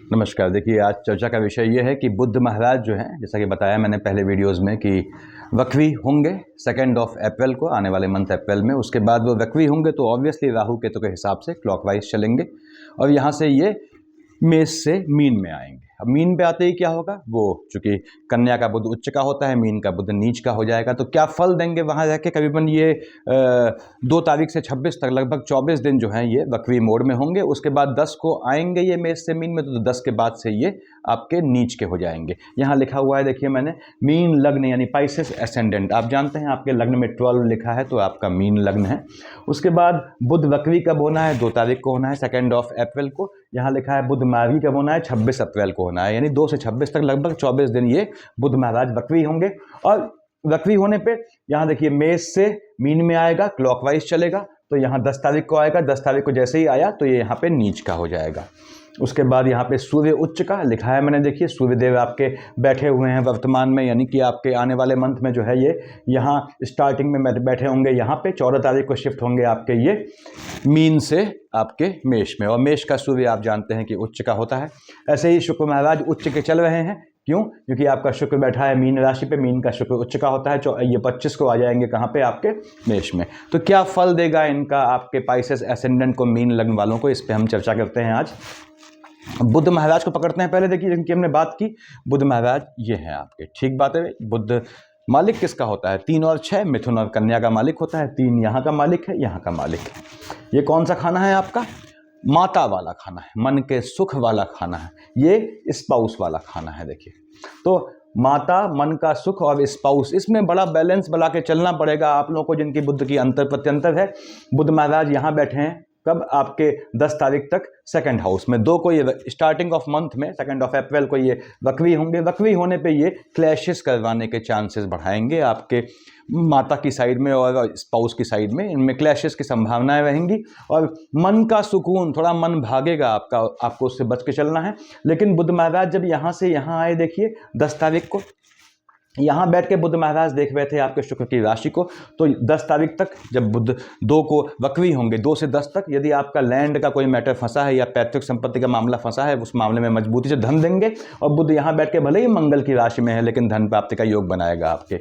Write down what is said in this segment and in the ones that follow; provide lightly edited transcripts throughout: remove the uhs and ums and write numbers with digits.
नमस्कार। देखिए, आज चर्चा का विषय ये है कि बुध महाराज जो हैं, जैसा कि बताया मैंने पहले वीडियोस में कि वक्री होंगे 2 अप्रैल को, आने वाले मंथ अप्रैल में। उसके बाद वो वक्री होंगे तो ऑब्वियसली राहु केतु के हिसाब से क्लॉकवाइज चलेंगे और यहाँ से ये मेष से मीन में आएंगे। अब मीन पे आते ही क्या होगा, वो चूंकि कन्या का बुध उच्च का होता है, मीन का बुध नीच का हो जाएगा। तो क्या फल देंगे वहाँ रह के, करीबन ये 2 तारीख से 26 तक लगभग 24 दिन जो हैं ये वक्री मोड में होंगे। उसके बाद 10 को आएंगे ये मेष से मीन में, तो 10 के बाद से ये आपके नीच के हो जाएंगे। यहाँ लिखा हुआ है, देखिए मैंने, मीन लग्न यानी पाइसेस एसेंडेंट। आप जानते हैं आपके लग्न में 12 लिखा है तो आपका मीन लग्न है। उसके बाद बुध वक्री कब होना है, 2 तारीख को होना है 2 अप्रैल को। यहाँ लिखा है बुध मावी कब होना है, 26 अप्रैल को होना है, यानी 2 से 26 तक लगभग 24 दिन ये बुध महाराज वक्री होंगे। और वक्री होने पे यहाँ देखिए मेष से मीन में आएगा, क्लॉकवाइज चलेगा, तो यहाँ 10 तारीख को आएगा। 10 तारीख को जैसे ही आया तो ये यहाँ पे नीच का हो जाएगा। उसके बाद यहाँ पे सूर्य उच्च का लिखा है मैंने, देखिए सूर्यदेव आपके बैठे हुए हैं वर्तमान में, यानी कि आपके आने वाले मंथ में जो है ये यहाँ स्टार्टिंग में बैठे होंगे। यहाँ पे 14 तारीख को शिफ्ट होंगे आपके ये मीन से आपके मेष में, और मेष का सूर्य आप जानते हैं कि उच्च का होता है। ऐसे ही शुक्र महाराज उच्च के चल रहे हैं। क्यों? क्योंकि आपका शुक्र बैठा है मीन राशि पे, मीन का शुक्र उच्च का होता है। ये 25 को आ जाएंगे कहाँ पे, आपके मेष में। तो क्या फल देगा इनका आपके पाइसेस एसेंडेंट को, मीन लग्न वालों को, इस पे हम चर्चा करते हैं आज। बुध महाराज को पकड़ते हैं पहले। देखिए जिनकी हमने बात की, बुध महाराज ये हैं आपके, ठीक बात है। बुध मालिक किसका होता है, 3 और 6 मिथुन और कन्या का मालिक होता है। 3 यहाँ का मालिक है, यहाँ का मालिक है। ये कौन सा खाना है आपका, माता वाला खाना है, मन के सुख वाला खाना है, ये स्पाउस वाला खाना है। देखिए तो माता, मन का सुख और स्पाउस, इसमें बड़ा बैलेंस बना के चलना पड़ेगा आप लोगों को, जिनकी बुध की अंतर प्रत्यंतर है। बुध महाराज यहाँ बैठे हैं कब, आपके 10 तारीख तक 2nd हाउस में। 2 को ये स्टार्टिंग ऑफ मंथ में 2 अप्रैल को ये वक्री होंगे। वक्री होने पे ये क्लैशेस करवाने के चांसेस बढ़ाएंगे आपके माता की साइड में और स्पाउस की साइड में, इनमें क्लैशेस की संभावनाएं रहेंगी। और मन का सुकून, थोड़ा मन भागेगा आपका, आपको उससे बच के चलना है। लेकिन बुध महाराज जब यहाँ से यहाँ आए, देखिए 10 तारीख को यहाँ बैठ के बुध महाराज देख रहे थे आपके शुक्र की राशि को, तो 10 तारीख तक जब बुध 2 को वक्री होंगे, 2 से 10 तक, यदि आपका लैंड का कोई मैटर फंसा है या पैतृक संपत्ति का मामला फंसा है, उस मामले में मजबूती से धन देंगे। और बुध यहाँ बैठ के भले ही मंगल की राशि में है, लेकिन धन प्राप्ति का योग बनाएगा आपके।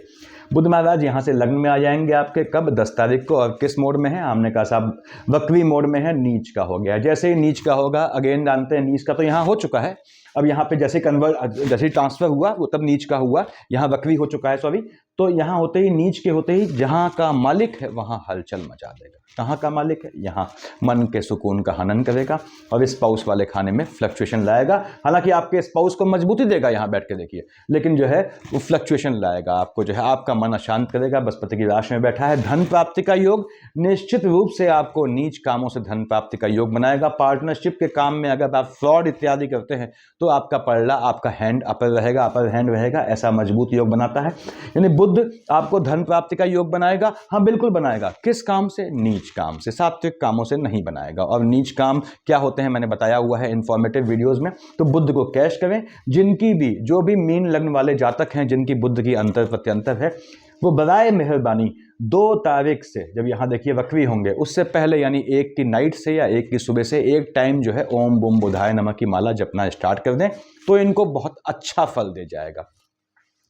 बुध महाराज यहाँ से लग्न में आ जाएंगे आपके कब, 10 तारीख को। और किस मोड में है, हमने कहा साहब वक्री मोड में है, नीच का हो गया। जैसे ही नीच का होगा, अगेन जानते हैं नीच का तो यहाँ हो चुका है, अब यहाँ पे जैसे ट्रांसफर हुआ वो तब नीच का हुआ, यहाँ वक्री हो चुका है सॉरी। तो यहाँ होते ही, नीच के होते ही, जहाँ का मालिक है वहाँ हलचल मचा देगा। कहाँ का मालिक है, यहाँ मन के सुकून का हनन करेगा और स्पाउस वाले खाने में फ्लक्चुएशन लाएगा। हालांकि आपके स्पाउस को मजबूती देगा यहाँ बैठ के, देखिए, लेकिन जो है वो फ्लक्चुएशन लाएगा आपको, जो है आपका मन अशांत करेगा। बृहस्पति की राशि में बैठा है, धन प्राप्ति का योग निश्चित रूप से आपको नीच कामों से धन प्राप्ति का योग बनाएगा। पार्टनरशिप के काम में अगर आप फ्रॉड इत्यादि करते हैं तो आपका पलड़ा, आपका हैंड अपर रहेगा, अपर हैंड रहेगा, ऐसा मजबूत योग बनाता है। यानी बुध आपको धन प्राप्ति का योग बनाएगा। हाँ बिल्कुल बनाएगा। किस काम से, नीच काम से, सात्विक कामों से नहीं बनाएगा। और नीच काम क्या होते हैं मैंने बताया हुआ है इन्फॉर्मेटिव वीडियोस में। तो बुध को कैश करें। जिनकी भी, जो भी मीन लग्न वाले जातक हैं जिनकी बुध की अंतर प्रत्यंतर है, वो बराए मेहरबानी 2 तारीख से जब यहाँ देखिए वक्री होंगे, उससे पहले यानी 1 की नाइट से या 1 की सुबह से एक टाइम जो है ओम बूम बुधाय नमः की माला जपना स्टार्ट कर दें, तो इनको बहुत अच्छा फल दे जाएगा।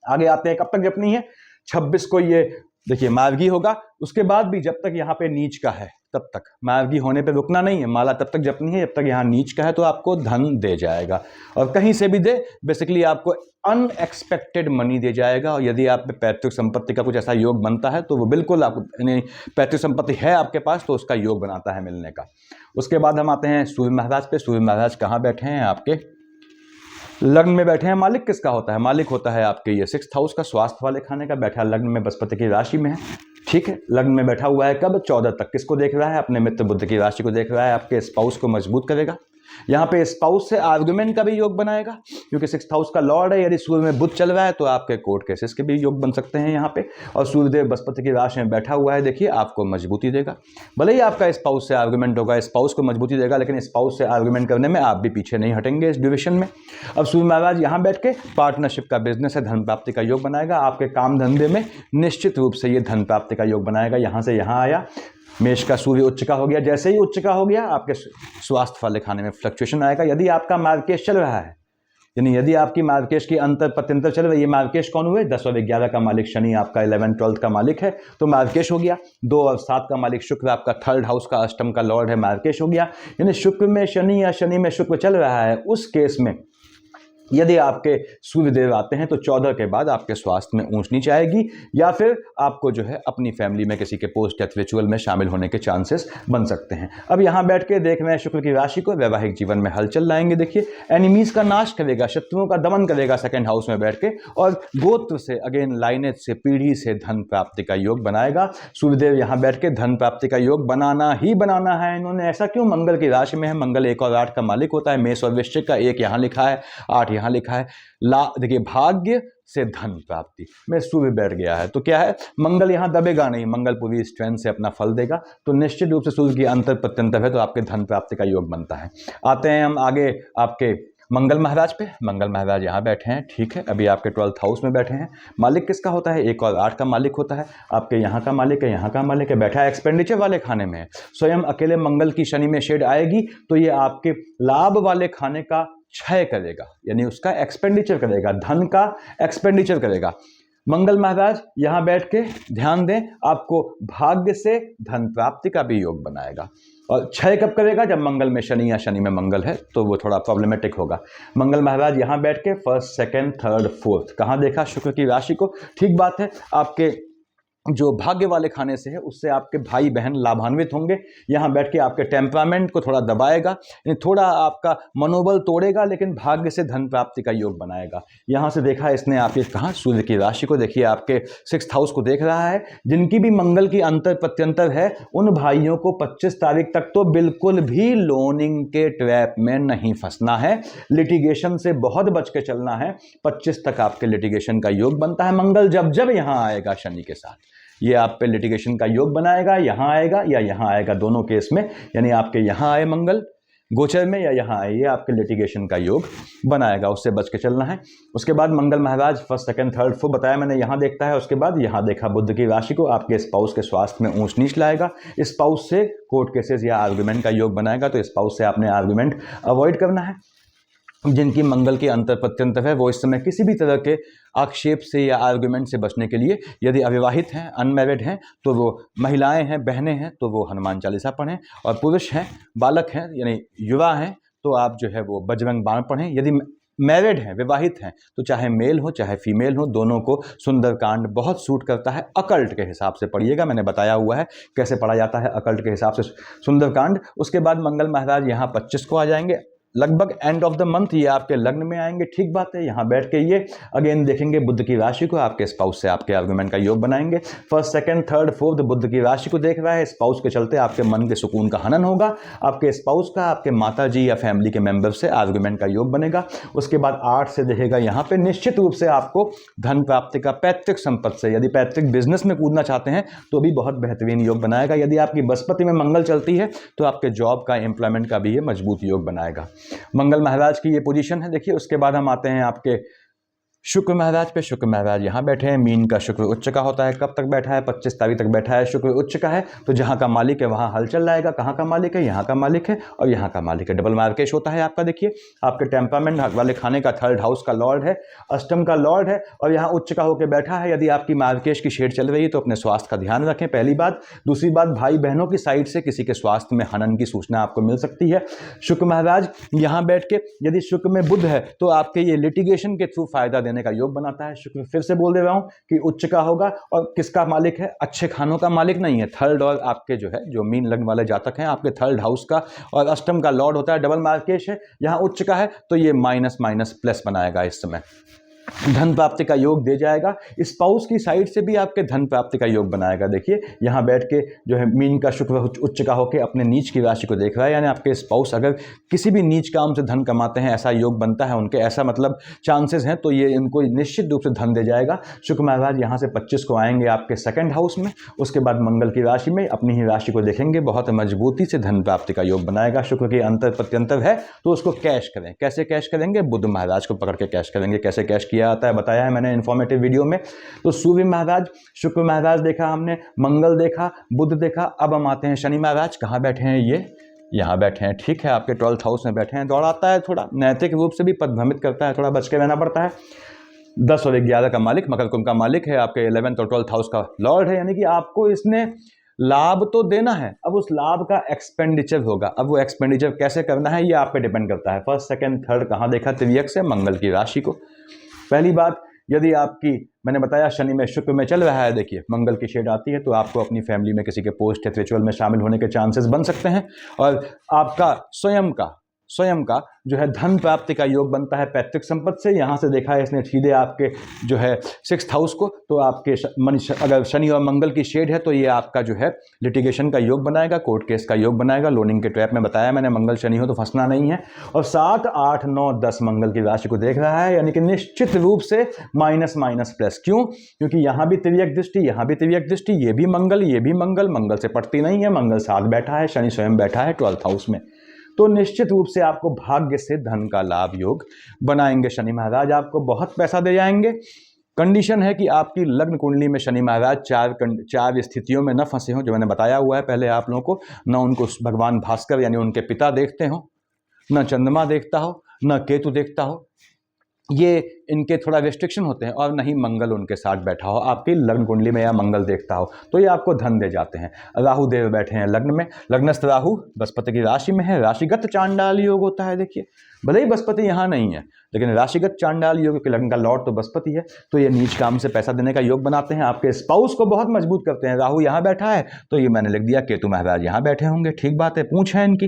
आगे आते हैं, कब तक जपनी है, 26 को ये देखिए मार्गी होगा। उसके बाद भी जब तक यहाँ पे नीच का है तब तक, मार्गी होने पे रुकना नहीं है, माला तब तक जपनी है जब तक यहाँ नीच का है, तो आपको धन दे जाएगा। और कहीं से भी दे, बेसिकली आपको अनएक्सपेक्टेड मनी दे जाएगा। और यदि आप पे पैतृक संपत्ति का कुछ ऐसा योग बनता है तो वो बिल्कुल आपको, यानी पैतृक संपत्ति है आपके पास तो उसका योग बनाता है मिलने का। उसके बाद हम आते हैं सूर्य महाराज पे। सूर्य महाराज कहाँ बैठे हैं, आपके लग्न में बैठे हैं। मालिक किसका होता है, मालिक होता है आपके ये 6th हाउस का, स्वास्थ्य वाले खाने का। बैठा लग्न में बृहस्पति की राशि में है, ठीक है। लग्न में बैठा हुआ है कब, 14 तक। किसको देख रहा है, अपने मित्र बुध की राशि को देख रहा है। आपके स्पाउस को मजबूत करेगा। यहाँ पे स्पाउस से आर्गुमेंट का भी योग बनाएगा क्योंकि 6th हाउस का लॉर्ड है। यदि सूर्य में बुध चल रहा है तो आपके कोर्ट केसेस के भी योग बन सकते हैं यहाँ पे। और सूर्यदेव बृहस्पति की राशि में बैठा हुआ है, देखिए आपको मजबूती देगा। भले ही आपका स्पाउस से आर्गुमेंट होगा, स्पाउस को मजबूती देगा, लेकिन स्पाउस से आर्गुमेंट करने में आप भी पीछे नहीं हटेंगे इस ड्यूरेशन में। अब सूर्य महाराज यहाँ बैठ के पार्टनरशिप का बिजनेस है, धन प्राप्ति का योग बनाएगा। आपके काम धंधे में निश्चित रूप से ये धन प्राप्ति का योग बनाएगा। यहाँ से यहाँ आया, मेष का सूर्य उच्च का हो गया, जैसे ही उच्च का हो गया आपके स्वास्थ्य वाले खाने में फ्लक्चुएशन आएगा। यदि आपका मार्केश चल रहा है, यानी यदि आपकी मार्केश की अंतर प्रत्यंतर चल रही है, ये मार्केश कौन हुए? 10 और 11 का मालिक शनि आपका 11 12 का मालिक है, तो मार्केश हो गया। 2 और 7 का मालिक शुक्र आपका 3rd हाउस का अष्टम का लॉर्ड है, मार्केश हो गया। यानी शुक्र में शनि या शनि में शुक्र चल रहा है, उस केस में यदि आपके सूर्यदेव आते हैं तो 14 के बाद आपके स्वास्थ्य में ऊंच नीच आएगी, या फिर आपको जो है अपनी फैमिली में किसी के पोस्ट डेथ रिचुअल में शामिल होने के चांसेस बन सकते हैं। अब यहाँ बैठ के देख रहे हैं शुक्र की राशि को, वैवाहिक जीवन में हलचल लाएंगे। देखिए एनिमीज का नाश करेगा, शत्रुओं का दमन करेगा 2nd हाउस में बैठ के, और गोत्र से अगेन लाइनेज से पीढ़ी से धन प्राप्ति का योग बनाएगा। सूर्यदेव यहाँ बैठ के धन प्राप्ति का योग बनाना ही बनाना है इन्होंने। ऐसा क्यों? मंगल की राशि में है, मंगल 1 और 8 का मालिक होता है, मेष और वृश्चिक का। 1 यहाँ लिखा है, 8 यहाँ लिखा है। देखिए भाग्य से धन प्राप्ति में सूर्य बैठ गया है, तो क्या है, मंगल यहाँ दबेगा नहीं, मंगल पूरी स्ट्रेंथ से अपना फल देगा। तो निश्चित रूप से सूर्य की अंतर प्रत्यंतर है, तो आपके धन प्राप्ति का योग बनता है। आते हैं हम आगे आपके मंगल महाराज पे। मंगल महाराज यहाँ बैठे हैं, ठीक है, अभी आपके 12th हाउस में बैठे हैं। मालिक किसका होता है? 1 और 8 का मालिक होता है। आपके यहाँ का मालिक है, यहाँ का मालिक है, बैठा है एक्सपेंडिचर वाले खाने में है। स्वयं अकेले मंगल की शनि में शेड आएगी तो ये आपके लाभ वाले खाने का क्षय करेगा, यानी उसका एक्सपेंडिचर करेगा, धन का एक्सपेंडिचर करेगा। मंगल महाराज यहाँ बैठ के ध्यान दें, आपको भाग्य से धन प्राप्ति का भी योग बनाएगा। और क्षय कब करेगा? जब मंगल में शनि या शनि में मंगल है, तो वो थोड़ा प्रॉब्लमेटिक होगा। मंगल महाराज यहाँ बैठ के 1st 2nd 3rd 4th कहाँ देखा? शुक्र की राशि को। ठीक बात है, आपके जो भाग्य वाले खाने से है उससे आपके भाई बहन लाभान्वित होंगे। यहाँ बैठ के आपके टेम्परामेंट को थोड़ा दबाएगा, थोड़ा आपका मनोबल तोड़ेगा, लेकिन भाग्य से धन प्राप्ति का योग बनाएगा। यहाँ से देखा इसने आपके कहाँ? सूर्य की राशि को देखिए, आपके 6th हाउस को देख रहा है। जिनकी भी मंगल की अंतर प्रत्यंतर है, उन भाइयों को 25 तारीख तक तो बिल्कुल भी लोनिंग के ट्रैप में नहीं फंसना है, लिटिगेशन से बहुत बच के चलना है। 25 तक आपके लिटिगेशन का योग बनता है। मंगल जब जब यहाँ आएगा शनि के साथ, ये आप पे लिटिगेशन का योग बनाएगा, यहाँ आएगा या यहाँ आएगा, दोनों केस में, यानी आपके यहाँ आए मंगल गोचर में या यहाँ आए, ये आपके लिटिगेशन का योग बनाएगा, उससे बच के चलना है। उसके बाद मंगल महाराज 1st 2nd 3rd 4th बताया मैंने, यहाँ देखता है। उसके बाद यहाँ देखा बुध की राशि को, आपके स्पाउस के स्वास्थ्य में ऊंच नीच लाएगा, स्पाउस से कोर्ट केसेस या आर्गुमेंट का योग बनाएगा। तो स्पाउस से आपने आर्गुमेंट अवॉइड करना है। जिनकी मंगल की अंतर प्रत्यंतर है वो इस समय किसी भी तरह के आक्षेप से या आर्गुमेंट से बचने के लिए, यदि अविवाहित हैं, अनमैरिड हैं, तो वो महिलाएं हैं, बहनें हैं, तो वो हनुमान चालीसा पढ़ें, और पुरुष हैं, बालक हैं, यानी युवा हैं, तो आप जो है वो बजरंग बाण पढ़ें। यदि मैरिड हैं, विवाहित हैं, तो चाहे मेल हो चाहे फीमेल हो, दोनों को सुंदरकांड बहुत सूट करता है। अकल्ट के हिसाब से पढ़िएगा, मैंने बताया हुआ है कैसे पढ़ा जाता है अकल्ट के हिसाब से सुंदरकांड। उसके बाद मंगल महाराज यहाँ 25 को आ जाएंगे, लगभग एंड ऑफ द मंथ ये आपके लग्न में आएंगे। ठीक बात है, यहाँ बैठ के ये अगेन देखेंगे बुध की राशि को, आपके स्पाउस से आपके आर्गुमेंट का योग बनाएंगे। 1st 2nd 3rd 4th बुध की राशि को देख रहा है, स्पाउस के चलते आपके मन के सुकून का हनन होगा। आपके स्पाउस का आपके माता जी या फैमिली के मेंबर से आर्गुमेंट का योग बनेगा। उसके बाद 8 से देखेगा यहाँ पे, निश्चित रूप से आपको धन प्राप्ति का पैतृक संपत्ति से, यदि पैतृक बिजनेस में कूदना चाहते हैं तो भी बहुत बेहतरीन योग बनाएगा। यदि आपकी बृहस्पति में मंगल चलती है तो आपके जॉब का, एम्प्लॉयमेंट का भी ये मजबूत योग बनाएगा। मंगल महाराज की ये पोजीशन है। देखिए उसके बाद हम आते हैं आपके शुक्र महाराज पे। शुक्र महाराज यहाँ बैठे हैं, मीन का शुक्र उच्च का होता है। कब तक बैठा है? 25 तारीख तक बैठा है। शुक्र उच्च का है तो जहाँ का मालिक है वहाँ हलचल लाएगा। कहाँ का मालिक है? यहाँ का मालिक है और यहाँ का मालिक है। डबल मार्केश होता है आपका। देखिए आपके टेम्परामेंट वाले खाने का 3rd हाउस का लॉर्ड है, अष्टम का लॉर्ड है और यहाँ उच्च का होकर बैठा है। यदि आपकी मार्केश की शेड चल रही है तो अपने स्वास्थ्य का ध्यान रखें, पहली बात। दूसरी बात, भाई बहनों की साइड से किसी के स्वास्थ्य में हनन की सूचना आपको मिल सकती है। शुक्र महाराज यहाँ बैठ के, यदि शुक्र में बुध है तो आपके ये लिटिगेशन के थ्रू फायदा देने का योग बनाता है। शुक्र फिर से बोल दे रहा हूं कि उच्च का होगा और किसका मालिक है? अच्छे खानों का मालिक नहीं है। 3rd और आपके जो है, जो मीन लग्न वाले जातक हैं, आपके 3rd हाउस का और अष्टम का लॉर्ड होता है। डबल मार्केश है, यहाँ उच्च का है तो ये माइनस माइनस प्लस बनाएगा इस समय। धन प्राप्ति का योग दे जाएगा। स्पाउस की साइड से भी आपके धन प्राप्ति का योग बनाएगा। देखिए यहाँ बैठ के जो है मीन का शुक्र उच्च का होकर अपने नीच की राशि को देख रहा है, यानी आपके स्पाउस अगर किसी भी नीच काम से धन कमाते हैं, ऐसा योग बनता है उनके, ऐसा मतलब चांसेस हैं, तो ये इनको निश्चित रूप से धन दे जाएगा। शुक्र महाराज यहाँ से 25 को आएंगे आपके सेकंड हाउस में, उसके बाद मंगल की राशि में अपनी ही राशि को देखेंगे, बहुत मजबूती से धन प्राप्ति का योग बनाएगा। शुक्र की अंतर प्रत्यंतर है तो उसको कैश करें। कैसे कैश करेंगे? बुध महाराज को पकड़ के कैश करेंगे। कैसे कैश किया आता है बताया है मैंने इन्फॉर्मेटिव वीडियो में। तो सूर्य महाराज, शुक्र महाराज देखा हमने, मंगल देखा, बुध देखा, अब हम आते हैं शनि महाराज। कहाँ बैठे हैं? ये यहाँ बैठे हैं। ठीक है, आपके 12th हाउस में बैठे हैं। दौड़ाता है थोड़ा, नैतिक रूप से भी पदभ्रमित करता है, थोड़ा बच के रहना पड़ता है। 10 और 11 का मालिक, मकर कुंभ का मालिक है, आपके 11th और 12th हाउस का लॉर्ड है, यानी कि आपको इसने लाभ तो देना है। अब उस लाभ का एक्सपेंडिचर होगा। अब वो एक्सपेंडिचर कैसे करना है ये आप पे डिपेंड करता है। फर्स्ट, सेकंड, थर्ड कहाँ देखा? तिर्यक से मंगल की राशि को। पहली बात, यदि आपकी, मैंने बताया शनि में शुक्र में चल रहा है, देखिए मंगल की शेड आती है, तो आपको अपनी फैमिली में किसी के पोस्ट या रिचुअल में शामिल होने के चांसेस बन सकते हैं। और आपका स्वयं का जो है धन प्राप्ति का योग बनता है पैतृक संपत्ति से। यहाँ से देखा है इसने सीधे आपके जो है 6th हाउस को, तो आपके अगर शनि और मंगल की शेड है तो ये आपका जो है लिटिगेशन का योग बनाएगा, कोर्ट केस का योग बनाएगा, लोनिंग के ट्रैप में बताया मैंने, मंगल शनि हो तो फंसना नहीं है। और 7, 8, 9, 10 मंगल की राशि को देख रहा है, यानी कि निश्चित रूप से माइनस माइनस प्लस। क्यों? क्योंकि यहाँ भी तिर्यक दृष्टि, यहाँ भी तिर्यक दृष्टि, ये भी मंगल, ये भी मंगल, मंगल से पटती नहीं है, मंगल साथ बैठा है, शनि स्वयं बैठा है 12th हाउस में। तो निश्चित रूप से आपको भाग्य से धन का लाभ योग बनाएंगे शनि महाराज, आपको बहुत पैसा दे जाएंगे। कंडीशन है कि आपकी लग्न कुंडली में शनि महाराज चार स्थितियों में न फंसे हों, जो मैंने बताया हुआ है पहले आप लोगों को। न उनको भगवान भास्कर यानी उनके पिता देखते हो, न चंद्रमा देखता हो, न केतु देखता हो, ये इनके थोड़ा रिस्ट्रिक्शन होते हैं, और नहीं मंगल उनके साथ बैठा हो आपकी लग्न कुंडली में, या मंगल देखता हो, तो ये आपको धन दे जाते हैं। राहु देव बैठे हैं लग्न में, लग्नस्थ राहु बृहस्पति की राशि में है, राशिगत चांडाल योग होता है। देखिए भले ही बृहस्पति यहाँ नहीं है, लेकिन राशिगत चांडाल योग के लग्न का लॉर्ड तो बृहस्पति है, तो ये नीच काम से पैसा देने का योग बनाते हैं, आपके स्पाउस को बहुत मजबूत करते हैं। राहु यहाँ बैठा है तो ये मैंने लिख दिया केतु महाराज यहाँ बैठे होंगे, ठीक बात है, पूछ है इनकी,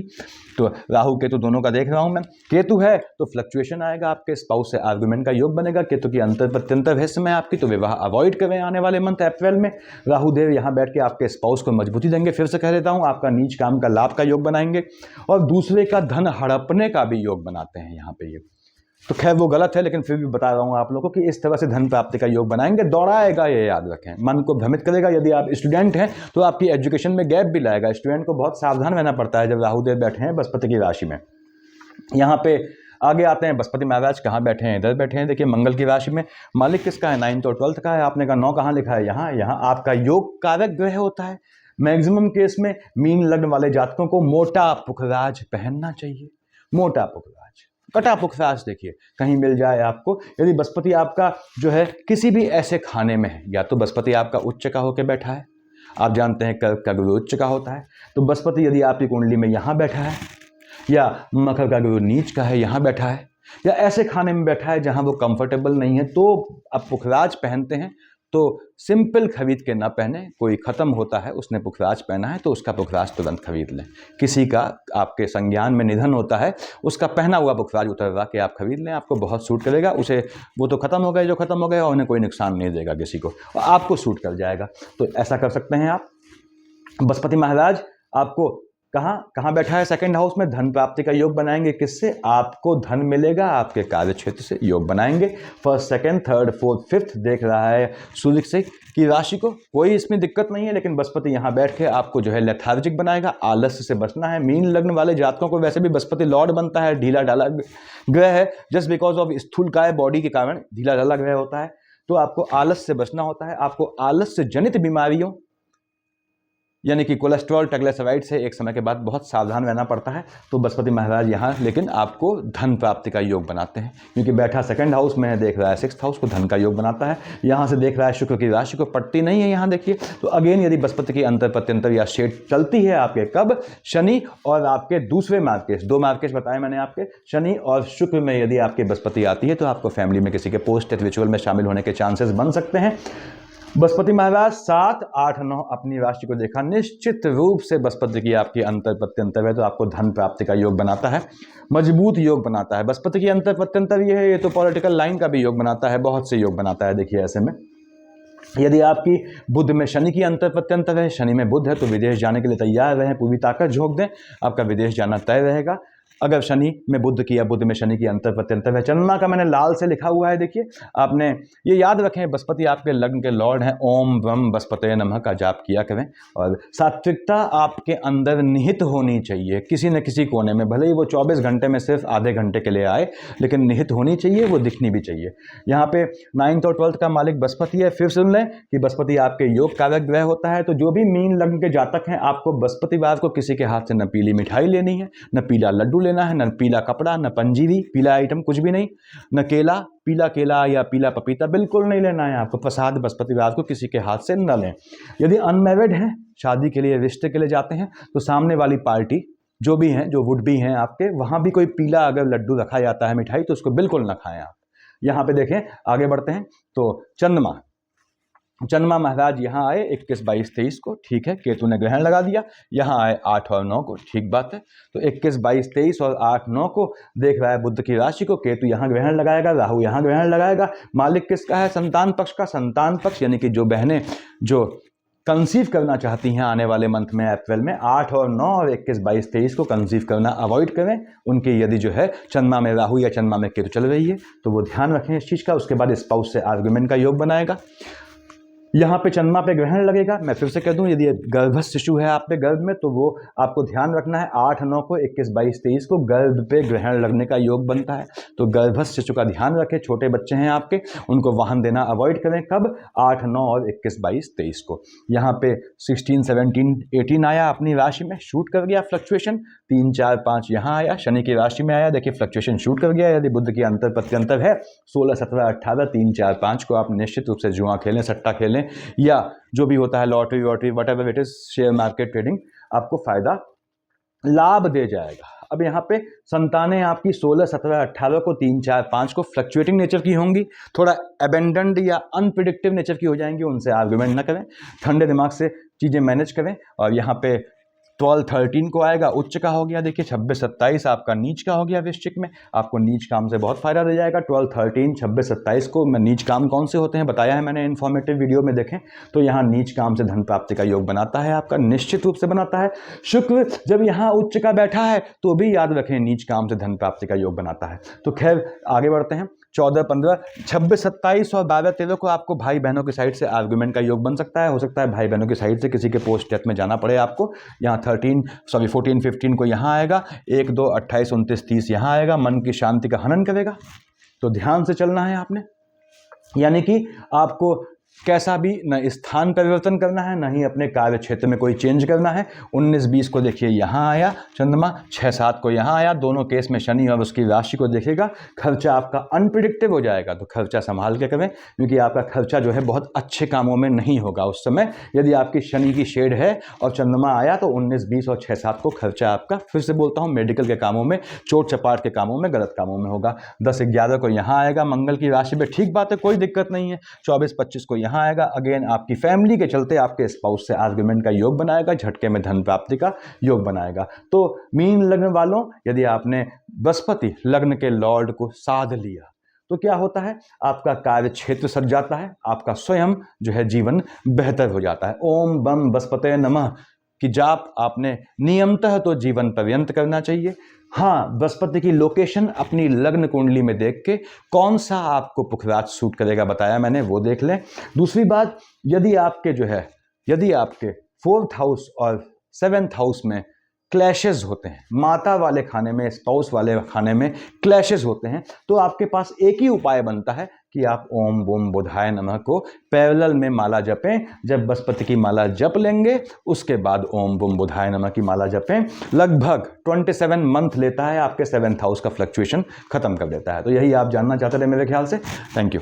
तो राहु केतु दोनों का देख रहा हूँ मैं। केतु है तो फ्लक्चुएशन आएगा, आपके स्पाउस से आर्गुमेंट का योग बनेगा। केतु की अंतर प्रत्यंतर हिस्से में आपकी, तो विवाह अवॉइड करें आने वाले मंथ अप्रैल में। राहु देव यहाँ बैठ के आपके स्पाउस को मजबूती देंगे, फिर से कह देता हूँ, आपका नीच काम का लाभ का योग बनाएंगे, और दूसरे का धन हड़पने का भी योग बनाते हैं यहाँ पे। ये तो खैर वो गलत है, लेकिन फिर भी बता रहा हूँ आप लोगों को कि इस तरह से धन प्राप्ति का योग बनाएंगे। दौड़ाएगा, ये याद रखें, मन को भ्रमित करेगा। यदि आप स्टूडेंट हैं तो आपकी एजुकेशन में गैप भी लाएगा। स्टूडेंट को बहुत सावधान रहना पड़ता है जब राहु देव बैठे हैं बृहस्पति की राशि में। यहाँ पे आगे आते हैं, बृहस्पति महाराज कहाँ बैठे हैं? इधर बैठे हैं, देखिए मंगल की राशि में। मालिक किसका है? 9th और 12th का है। आपने कहा 9 कहाँ लिखा है? यहाँ। यहाँ आपका योग कारक ग्रह होता है। मैक्सिमम केस में मीन लग्न वाले जातकों को मोटा पुखराज पहनना चाहिए। मोटा पुखराज, कटा पुखराज देखिए कहीं मिल जाए आपको। यदि बृहस्पति आपका जो है किसी भी ऐसे खाने में है, या तो बृहस्पति आपका उच्च का होकर बैठा है, आप जानते हैं कर्क का गुरु उच्च का होता है, तो बृहस्पति यदि आपकी कुंडली में यहाँ बैठा है, या मकर का गुरु नीच का है यहाँ बैठा है, या ऐसे खाने में बैठा है जहाँ वो कंफर्टेबल नहीं है, तो आप पुखराज पहनते हैं तो सिंपल खरीद के ना पहने। कोई ख़त्म होता है, उसने पुखराज पहना है तो उसका पुखराज तुरंत खरीद लें। किसी का आपके संज्ञान में निधन होता है, उसका पहना हुआ पुखराज उतरवा के आप खरीद लें, आपको बहुत सूट करेगा। उसे वो तो ख़त्म हो गए जो ख़त्म हो गए, और उन्हें कोई नुकसान नहीं देगा किसी को, और आपको सूट कर जाएगा। तो ऐसा कर सकते हैं आप। बृहस्पति महाराज आपको कहाँ बैठा है? सेकंड हाउस में। धन प्राप्ति का योग बनाएंगे। किससे? आपको धन मिलेगा, आपके कार्य क्षेत्र से योग बनाएंगे। First, second, third, fourth, fifth देख रहा है सूर्य से की राशि को, कोई इसमें दिक्कत नहीं है। लेकिन बृहस्पति यहाँ बैठ के आपको जो है लेथार्जिक बनाएगा, आलस्य से बचना है। मीन लग्न वाले जातकों को वैसे भी बृहस्पति लॉर्ड बनता है, ढीला ढाला ग्रह है, जस्ट बिकॉज ऑफ स्थूलकाय बॉडी के कारण ढीला ढाला ग्रह होता है। तो आपको आलस्य से बचना होता है। आपको आलस्य जनित बीमारियों यानी कि कोलेस्ट्रॉल, ट्राइग्लिसराइड से एक समय के बाद बहुत सावधान रहना पड़ता है। तो बृहस्पति महाराज यहाँ लेकिन आपको धन प्राप्ति का योग बनाते हैं, क्योंकि बैठा सेकंड हाउस में है, देख रहा है 6th हाउस को, धन का योग बनाता है। यहाँ से देख रहा है शुक्र की राशि को, पटती नहीं है यहाँ देखिए। तो अगेन यदि बृहस्पति की अंतर प्रत्यंतर या शेड चलती है आपके, कब? शनि और आपके दूसरे मार्केश, 2 मार्केश बताए मैंने आपके, शनि और शुक्र में यदि आपकी बृहस्पति आती है तो आपको फैमिली में किसी के पोस्ट रिचुअल में शामिल होने के चांसेस बन सकते हैं। बृहस्पति महाराज 7, 8, 9 अपनी राशि को देखा, निश्चित रूप से बृहस्पति की आपकी अंतर प्रत्यंतर है तो आपको धन प्राप्ति का योग बनाता है, मजबूत योग बनाता है। बृहस्पति की अंतर प्रत्यंतर ये है, ये तो पॉलिटिकल लाइन का भी योग बनाता है, बहुत से योग बनाता है। देखिए ऐसे में यदि आपकी बुध में शनि की अंतर प्रत्यंतर है, शनि में बुध है, तो विदेश जाने के लिए तैयार रहें, पूरी ताकत झोंक दें, आपका विदेश जाना तय रहेगा। अगर शनि में बुध की या बुध में शनि की अंतर प्रत्यंतर है, चंद्रमा का मैंने लाल से लिखा हुआ है, देखिए आपने ये याद रखें, बृहस्पति आपके लग्न के लॉर्ड हैं। ओम ब्रह्म बृहस्पतये नमः का जाप किया करें और सात्विकता आपके अंदर निहित होनी चाहिए, किसी न किसी कोने में, भले ही वो 24 घंटे में सिर्फ आधे घंटे के लिए आए, लेकिन निहित होनी चाहिए, वो दिखनी भी चाहिए। यहाँ पे 9th और 12th का मालिक बृहस्पति है। फिर सुन लें कि बृहस्पति आपके योग कारक ग्रह होता है, तो जो भी मीन लग्न के जातक हैं, आपको बृहस्पतिवार को किसी के हाथ से न पीली मिठाई लेनी है, न पीला लड्डू लेना है, न पीला कपड़ा, न पंजीरी, पीला आइटम कुछ भी नहीं, न केला, पीला केला या पीला पपीता बिल्कुल नहीं लेना है आपको। प्रसाद बृहस्पतिवार को किसी के हाथ से न लें। यदि अनमैरिड हैं, शादी के लिए, रिश्ते के लिए जाते हैं, तो सामने वाली पार्टी जो भी हैं, जो वुड भी हैं आपके, वहां भी कोई पीला अगर लड्डू रखा जाता है, मिठाई, तो उसको बिल्कुल न खाएं आप। यहाँ पे देखें, आगे बढ़ते हैं तो चंद्रमा महाराज यहाँ आए 21, 22, 23 को, ठीक है, केतु ने ग्रहण लगा दिया। यहाँ आए 8 और 9 को, ठीक बात है। तो 21, 22, 23 और 8, 9 को देख रहा है बुध की राशि को, केतु यहाँ ग्रहण लगाएगा, राहु यहाँ ग्रहण लगाएगा। मालिक किसका है? संतान पक्ष का। संतान पक्ष यानी कि जो बहनें जो कंसीव करना चाहती हैं आने वाले मंथ में, अप्रैल में, 8 और 9 और 21, 22, 23 को कंसीव करना अवॉइड करें। उनकी यदि जो है चंद्रमा में राहु या चंद्रमा में केतु चल रही है, तो वो ध्यान रखें इस चीज़ का। उसके बाद स्पाउस से आर्गुमेंट का योग बनाएगा। यहाँ पे चंद्रमा पे ग्रहण लगेगा। मैं फिर से कह दूं, यदि गर्भस्थ शिशु है आप पे गर्भ में, तो वो आपको ध्यान रखना है 8, 9 को, 21, 22, 23 को गर्भ पे ग्रहण लगने का योग बनता है। तो गर्भस्थ शिशु का ध्यान रखें। छोटे बच्चे हैं आपके, उनको वाहन देना अवॉइड करें। कब? 8, 9 और 21, 22, 23 को। यहाँ पे 16, 17, 18 आया अपनी राशि में, शूट कर गया फ्लक्चुएशन। 3, 4, 5 यहाँ आया, शनि की राशि में आया, देखिए फ्लक्चुएशन शूट कर गया। यदि बुध की अंतर प्रत्यंतर है 16, 17, 18, 3, 4, 5 को आप निश्चित रूप से जुआ खेलें, सट्टा खेलें, या जो भी होता है lottery whatever it is, share market trading, आपको फायदा लाभ दे जाएगा। अब यहाँ पे संतानें आपकी 16, 17, 18 को, 3, 4, 5 को फ्लक्चुएटिंग नेचर की होंगी, थोड़ा अबेंडेंट या अनप्रिडिक्टिव नेचर की हो जाएंगी। उनसे आर्गुमेंट ना करें, ठंडे दिमाग से चीज़ें मैनेज करें। और यहाँ पे 12, 13 को आएगा, उच्च का हो गया, देखिए 26, 27 आपका नीच का हो गया वृश्चिक में। आपको नीच काम से बहुत फायदा दे जाएगा। 12, 13, 26, 27 को मैं नीच काम कौन से होते हैं बताया है मैंने इन्फॉर्मेटिव वीडियो में, देखें। तो यहाँ नीच काम से धन प्राप्ति का योग बनाता है आपका, निश्चित रूप से बनाता है। शुक्र जब यहाँ उच्च का बैठा है तो भी याद रखें नीच काम से धन प्राप्ति का योग बनाता है। तो खैर आगे बढ़ते हैं। 14, 15, 26, 27 और 12, 13 को आपको भाई बहनों की साइड से आर्गुमेंट का योग बन सकता है। हो सकता है भाई बहनों की साइड से किसी के पोस्ट डेथ में जाना पड़े आपको। यहाँ 14, 15 को यहाँ आएगा, 1, 2, 28, 29, 30 यहाँ आएगा। मन की शांति का हनन करेगा, तो ध्यान से चलना है आपने। यानी कि आपको कैसा भी न स्थान परिवर्तन करना है, न ही अपने कार्य क्षेत्र में कोई चेंज करना है। 19, 20 को देखिए यहाँ आया चंद्रमा, 6, 7 को यहाँ आया। दोनों केस में शनि और उसकी राशि को देखेगा। खर्चा आपका अनप्रिडिक्टिव हो जाएगा, तो खर्चा संभाल के करें, क्योंकि आपका खर्चा जो है बहुत अच्छे कामों में नहीं होगा उस समय। यदि आपकी शनि की शेड है और चंद्रमा आया, तो 19, 20 और 6, 7 को खर्चा आपका, फिर से बोलता हूँ, मेडिकल के कामों में, चोट चपाट के कामों में, गलत कामों में होगा। 10, 11 को यहाँ आएगा मंगल की राशि में, ठीक बात है, कोई दिक्कत नहीं है। 24, 25 को यहाँ आएगा। अगेन आपकी फैमिली के चलते आपके स्पाउस से आर्गुमेंट का योग बनाएगा, झटके में धन प्राप्ति का योग बनाएगा। तो मीन लग्न वालों, यदि आपने बृहस्पति लग्न के लॉर्ड को साध लिया तो क्या होता है? आपका कार्य क्षेत्र सज जाता है, आपका स्वयं जो है जीवन बेहतर हो जाता है। ओम बम बृहस्पतये नमः कि जाप आपने नियमतः तो जीवन पर्यंत करना चाहिए। हाँ, बृहस्पति की लोकेशन अपनी लग्न कुंडली में देख के कौन सा आपको पुखराज सूट करेगा बताया मैंने, वो देख लें। दूसरी बात, यदि आपके 4th हाउस और 7th हाउस में क्लैशेस होते हैं, माता वाले खाने में, स्पाउस वाले खाने में क्लैशेस होते हैं, तो आपके पास एक ही उपाय बनता है कि आप ओम बूम बुधाय नमः को पैरेलल में माला जपें। जब बृहस्पति की माला जप लेंगे, उसके बाद ओम बूम बुधाय नमः की माला जपें। लगभग 27 मंथ लेता है, आपके 7th हाउस का फ्लक्चुएशन खत्म कर देता है। तो यही आप जानना चाहते थे मेरे ख्याल से। Thank you.